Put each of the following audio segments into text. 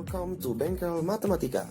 Welcome to Bengkel Matematika,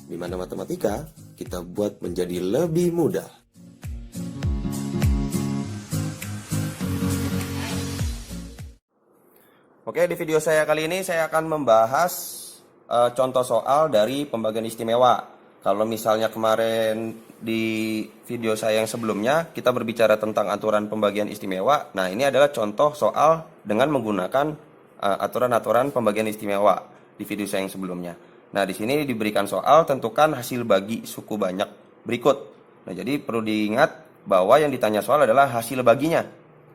di mana matematika kita buat menjadi lebih mudah. Oke, di video saya kali ini saya akan membahas contoh soal dari pembagian istimewa. Kalau misalnya kemarin di video saya yang sebelumnya kita berbicara tentang aturan pembagian istimewa. Nah, ini adalah contoh soal dengan menggunakan aturan-aturan pembagian istimewa di video saya yang sebelumnya. Nah, di sini diberikan soal tentukan hasil bagi suku banyak berikut. Nah, jadi perlu diingat bahwa yang ditanya soal adalah hasil baginya,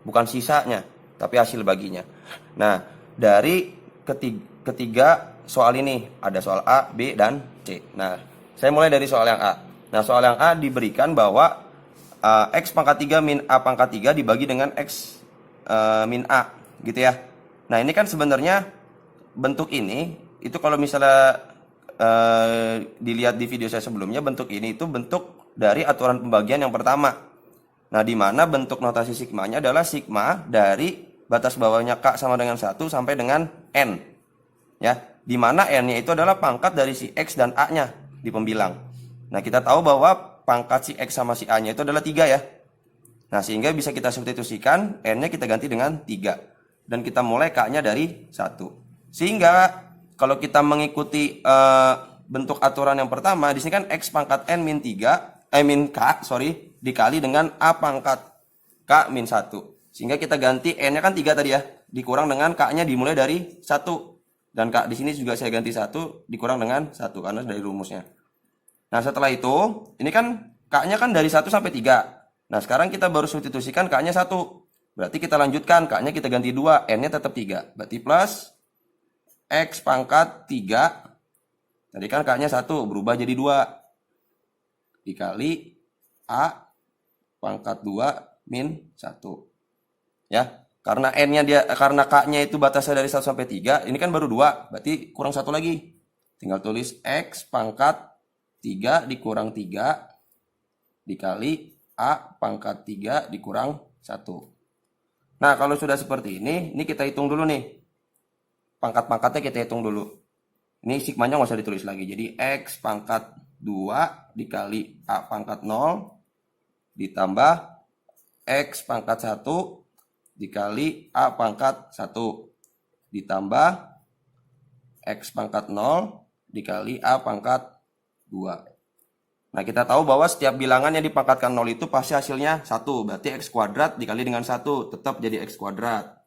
bukan sisanya, tapi hasil baginya. Nah, dari ketiga soal ini ada soal A, B, dan C. Nah, saya mulai dari soal yang A. Nah, soal yang A diberikan bahwa X pangkat 3 min A pangkat 3 dibagi dengan X min A, gitu ya. Nah, ini kan sebenarnya bentuk ini, itu kalau misalnya dilihat di video saya sebelumnya, bentuk ini itu bentuk dari aturan pembagian yang pertama. Nah, di mana bentuk notasi sigmanya adalah sigma dari batas bawahnya K sama dengan 1 sampai dengan N. Ya, di mana N-nya itu adalah pangkat dari si X dan A-nya di pembilang. Nah, kita tahu bahwa pangkat si X sama si A-nya itu adalah 3 ya. Nah, sehingga bisa kita substitusikan, N-nya kita ganti dengan 3. Dan kita mulai K-nya dari 1. Sehingga kalau kita mengikuti bentuk aturan yang pertama, di sini kan X pangkat N min 3, min K, dikali dengan A pangkat K min 1. Sehingga kita ganti N-nya kan 3 tadi ya, dikurang dengan K-nya dimulai dari 1. Dan K di sini juga saya ganti 1 dikurang dengan 1 karena dari rumusnya. Nah, setelah itu, ini kan K-nya kan dari 1 sampai 3. Nah, sekarang kita baru substitusikan K-nya 1. Berarti kita lanjutkan, K-nya kita ganti 2, N-nya tetap 3. Berarti plus X pangkat 3, tadi kan K-nya 1, berubah jadi 2. Dikali A pangkat 2 min 1. Ya, karena karena K-nya itu batasnya dari 1 sampai 3, ini kan baru 2, berarti kurang 1 lagi. Tinggal tulis X pangkat 3 dikurang 3 dikali A pangkat 3 dikurang 1. Nah, kalau sudah seperti ini kita hitung dulu nih. Pangkat-pangkatnya kita hitung dulu. Ini sigmanya nggak usah ditulis lagi. Jadi X pangkat 2 dikali A pangkat 0 ditambah X pangkat 1 dikali A pangkat 1 ditambah X pangkat 0 dikali A pangkat 2. Nah, kita tahu bahwa setiap bilangan yang dipangkatkan 0 itu pasti hasilnya 1. Berarti X kuadrat dikali dengan 1 tetap jadi X kuadrat.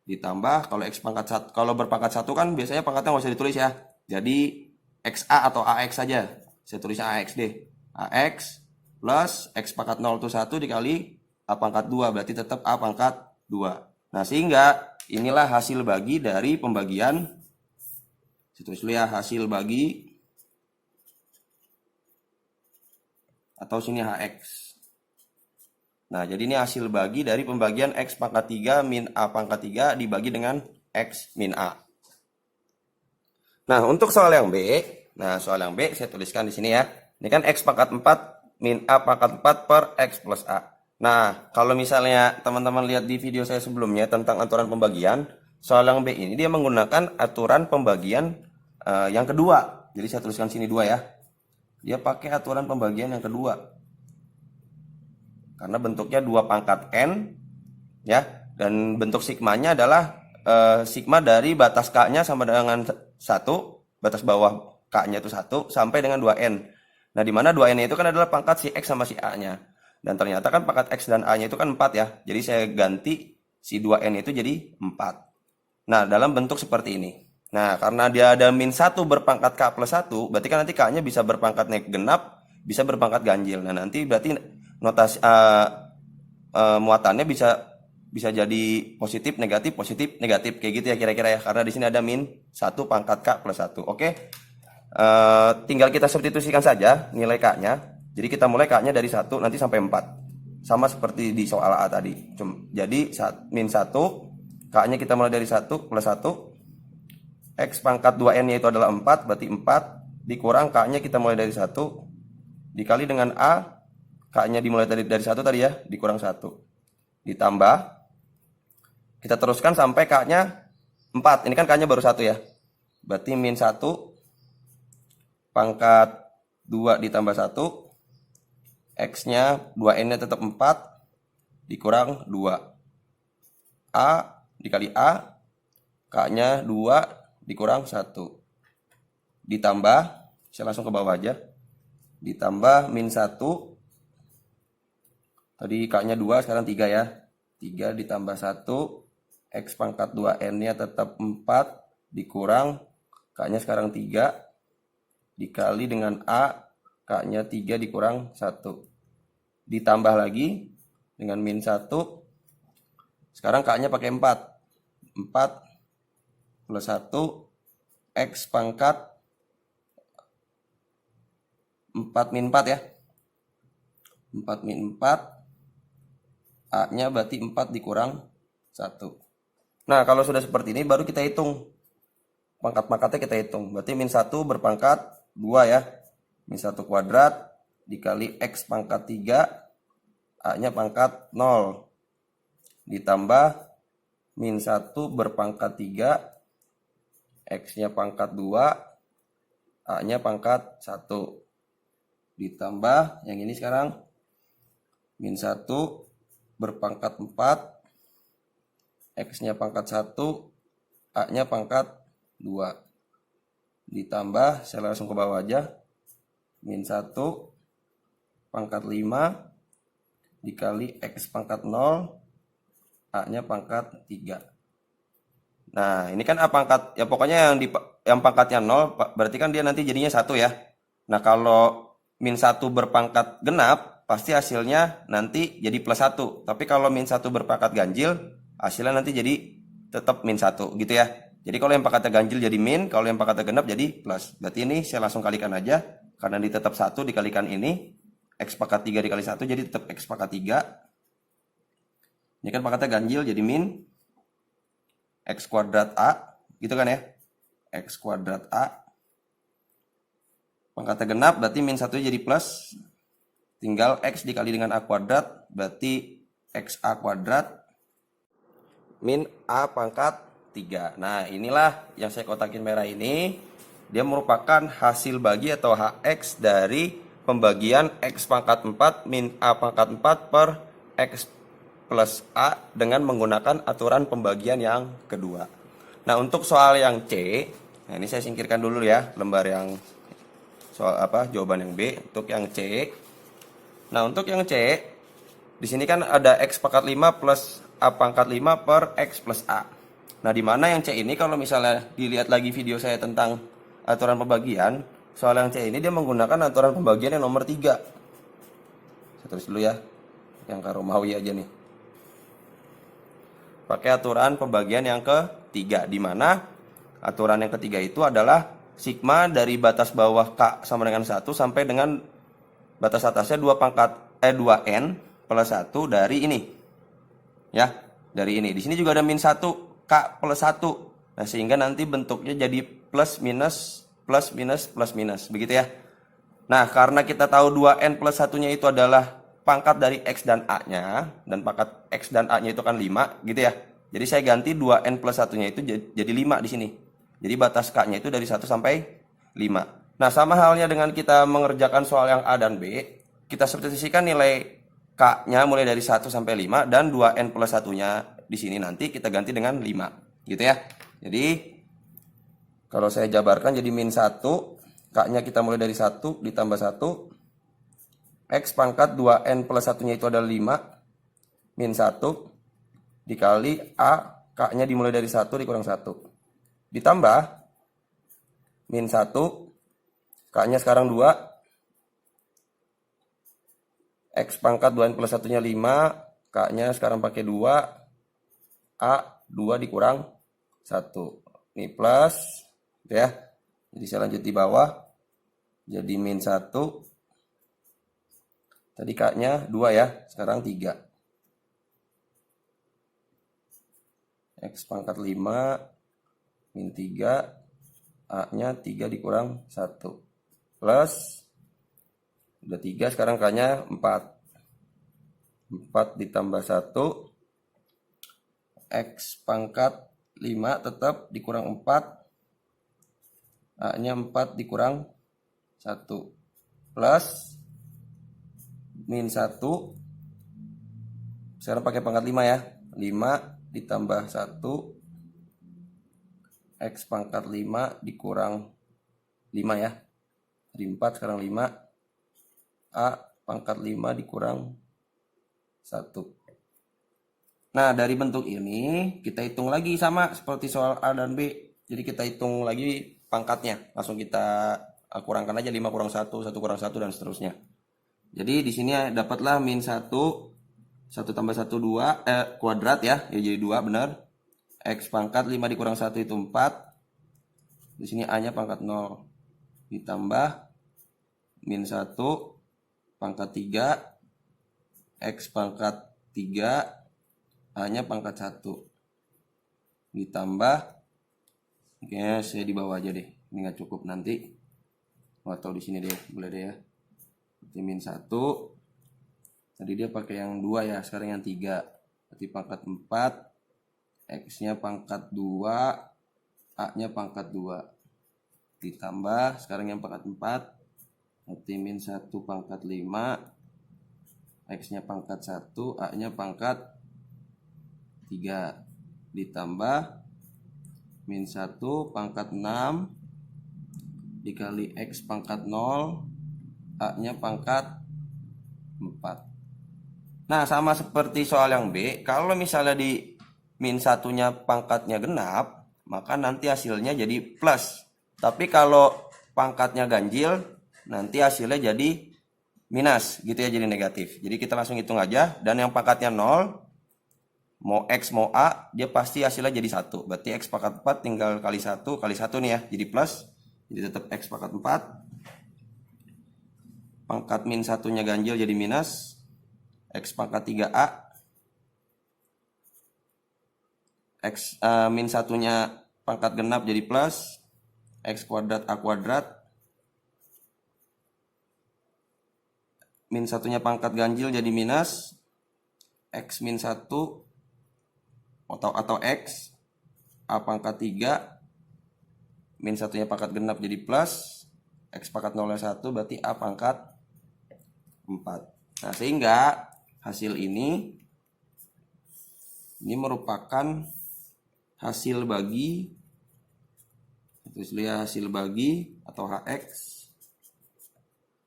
Ditambah kalau X pangkat 1, kalau berpangkat 1 kan biasanya pangkatnya nggak usah ditulis ya. Jadi XA atau AX saja. Saya tulisnya AX deh. AX plus X pangkat 0 itu 1 dikali A pangkat 2. Berarti tetap A pangkat 2. Nah, sehingga inilah hasil bagi dari pembagian. Saya tulis dulu ya, hasil bagi. Atau sini HX. Nah, jadi ini hasil bagi dari pembagian X pangkat 3 min A pangkat 3 dibagi dengan X min A. Nah, untuk soal yang B, saya tuliskan di sini ya. Ini kan X pangkat 4 min A pangkat 4 per X plus A. Nah, kalau misalnya teman-teman lihat di video saya sebelumnya tentang aturan pembagian, soal yang B ini dia menggunakan aturan pembagian yang kedua. Jadi saya tuliskan sini 2 ya. Dia pakai aturan pembagian yang kedua. Karena bentuknya 2 pangkat N ya, dan bentuk sigmanya adalah sigma dari batas K-nya sama dengan 1, batas bawah K-nya itu 1 sampai dengan 2N. Nah, di mana 2N itu kan adalah pangkat si X sama si A-nya. Dan ternyata kan pangkat X dan A-nya itu kan 4 ya. Jadi saya ganti si 2N itu jadi 4. Nah, dalam bentuk seperti ini. Nah, karena dia ada min 1 berpangkat K plus 1, berarti kan nanti K-nya bisa berpangkat naik genap, bisa berpangkat ganjil. Nah, nanti berarti notasi muatannya bisa jadi positif, negatif, kayak gitu ya kira-kira ya. Karena di sini ada min 1 pangkat K plus 1. Oke. Tinggal kita substitusikan saja nilai K-nya. Jadi kita mulai K-nya dari 1 nanti sampai 4. Sama seperti di soal A tadi. Jadi min 1, K-nya kita mulai dari 1 plus 1. X pangkat 2N-nya itu adalah 4, berarti 4 dikurang K-nya kita mulai dari 1 dikali dengan A, K-nya dimulai dari 1 tadi ya, dikurang 1. Ditambah, kita teruskan sampai K-nya 4. Ini kan K-nya baru 1 ya. berarti min 1 pangkat 2 ditambah 1, X-nya 2N-nya tetap 4, dikurang 2. A dikali A, K-nya 2, dikurang 1. Ditambah, saya langsung ke bawah aja. Ditambah min 1, tadi K-nya 2, sekarang 3 ya. 3 ditambah 1, X pangkat 2N-nya tetap 4, dikurang, K-nya sekarang 3, dikali dengan A, K-nya 3 dikurang 1. Ditambah lagi dengan min 1, sekarang K-nya pakai 4. 4 plus 1, X pangkat 4 min 4 ya. 4 min 4, A-nya berarti 4 dikurang 1. Nah, kalau sudah seperti ini baru kita hitung. Pangkat-pangkatnya kita hitung. Berarti min 1 berpangkat 2 ya. Min 1 kuadrat dikali X pangkat 3, A-nya pangkat 0. Ditambah min 1 berpangkat 3, X-nya pangkat 2, A-nya pangkat 1. Ditambah yang ini sekarang min 1 berpangkat 4, X-nya pangkat 1, A-nya pangkat 2. Ditambah, saya langsung ke bawah aja, min 1 pangkat 5 dikali X pangkat 0, A-nya pangkat 3. Nah, ini kan A pangkat, ya pokoknya yang pangkatnya 0, berarti kan dia nanti jadinya 1 ya. Nah, kalau min 1 berpangkat genap, pasti hasilnya nanti jadi plus 1. Tapi kalau min 1 berpangkat ganjil, hasilnya nanti jadi tetap min 1 gitu ya. Jadi kalau yang pangkatnya ganjil jadi min, kalau yang pangkatnya genap jadi plus. Berarti ini saya langsung kalikan aja, karena ini tetap 1 dikalikan ini, X pangkat 3 dikali 1 jadi tetap X pangkat 3. Ini kan pangkatnya ganjil jadi min X kuadrat A, gitu kan ya. X kuadrat A. Pangkatnya genap berarti min 1 jadi plus. Tinggal X dikali dengan A kuadrat, berarti XA kuadrat min A pangkat 3. Nah, inilah yang saya kotakin merah ini. Dia merupakan hasil bagi atau HX dari pembagian X pangkat 4 min A pangkat 4 per X plus A dengan menggunakan aturan pembagian yang kedua. Nah, untuk soal yang C, nah ini saya singkirkan dulu ya, lembar yang soal jawaban yang B. Untuk yang C, nah untuk yang C, di sini kan ada X pangkat 5 plus A pangkat 5 per X plus A. Nah, di mana yang C ini kalau misalnya dilihat lagi video saya tentang aturan pembagian, soal yang C ini dia menggunakan aturan pembagian yang nomor 3. Saya tulis dulu ya, yang ke Romawi aja nih. Pakai aturan pembagian yang ketiga, di mana aturan yang ketiga itu adalah sigma dari batas bawah K sama dengan 1 sampai dengan batas atasnya 2N plus 1 dari ini. Ya, dari ini. Di sini juga ada min 1 K plus 1. Nah, sehingga nanti bentuknya jadi plus minus plus minus plus minus, begitu ya. Nah, karena kita tahu 2N plus 1-nya itu adalah pangkat dari X dan A-nya, dan pangkat X dan A-nya itu kan 5, gitu ya. Jadi saya ganti 2N plus 1-nya itu jadi 5 di sini. Jadi batas K-nya itu dari 1 sampai 5. Nah, sama halnya dengan kita mengerjakan soal yang A dan B, kita substitusikan nilai K-nya mulai dari 1 sampai 5, dan 2N plus 1-nya di sini nanti kita ganti dengan 5, gitu ya. Jadi kalau saya jabarkan jadi min 1, K-nya kita mulai dari 1 ditambah 1, X pangkat 2N plus 1-nya itu adalah 5, min 1, dikali A, K-nya dimulai dari 1 dikurang 1. Ditambah, min 1, K-nya sekarang 2, X pangkat 2N plus 1-nya 5, K-nya sekarang pakai 2, A, 2 dikurang 1. Ini plus, ya. Jadi saya lanjut di bawah, jadi min 1, tadi K-nya 2 ya, sekarang 3. X pangkat 5, min 3, A-nya 3 dikurang 1. Plus, udah 3, sekarang K-nya 4. 4 ditambah 1, X pangkat 5 tetap dikurang 4, A-nya 4 dikurang 1 plus min 1. Sekarang pakai pangkat 5 ya. 5 ditambah 1 X pangkat 5 dikurang 5 ya. Dari 4 sekarang 5. A pangkat 5 dikurang 1. Nah, dari bentuk ini kita hitung lagi sama seperti soal A dan B. Jadi kita hitung lagi pangkatnya. Langsung kita kurangkan aja 5 kurang 1, 1 kurang 1 dan seterusnya. Jadi di sini dapatlah min 1, 1 tambah 1 2 kuadrat ya. Ya jadi 2 benar. X pangkat 5 dikurang 1 itu 4. Di sini A-nya pangkat 0 ditambah min 1 pangkat 3 X pangkat 3 A-nya pangkat 1 ditambah, oke saya di bawah aja deh, ini nggak cukup nanti, atau di sini deh boleh deh ya. Berarti min 1, tadi dia pakai yang 2 ya, sekarang yang 3, berarti pangkat 4, X-nya pangkat 2, A-nya pangkat 2 ditambah, sekarang yang pangkat 4, berarti min 1 pangkat 5, X-nya pangkat 1, A-nya pangkat 3 ditambah min 1 pangkat 6 dikali X pangkat 0, A-nya pangkat 4. Nah, sama seperti soal yang B, kalau misalnya di min 1-nya pangkatnya genap, maka nanti hasilnya jadi plus. Tapi kalau pangkatnya ganjil, nanti hasilnya jadi minus, gitu ya, jadi negatif. Jadi kita langsung hitung aja, dan yang pangkatnya 0, mau X mau A, dia pasti hasilnya jadi 1. Berarti X pangkat 4 tinggal kali 1 nih ya, jadi plus. Jadi tetap X pangkat 4. Pangkat min 1-nya ganjil jadi minus. X pangkat 3A. X min 1-nya pangkat genap jadi plus. X kuadrat A kuadrat. Min 1-nya pangkat ganjil jadi minus. X min 1 atau X A pangkat 3 min 1-nya pangkat genap jadi plus, X pangkat 0-nya 1 berarti A pangkat 4. Nah, sehingga hasil ini merupakan hasil bagi, terus lihat hasil bagi atau HX,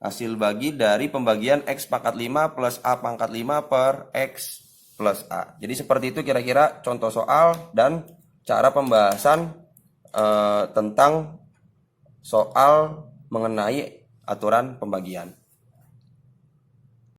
hasil bagi dari pembagian X pangkat 5 plus A pangkat 5 per X plus A. Jadi seperti itu kira-kira contoh soal dan cara pembahasan tentang soal mengenai aturan pembagian.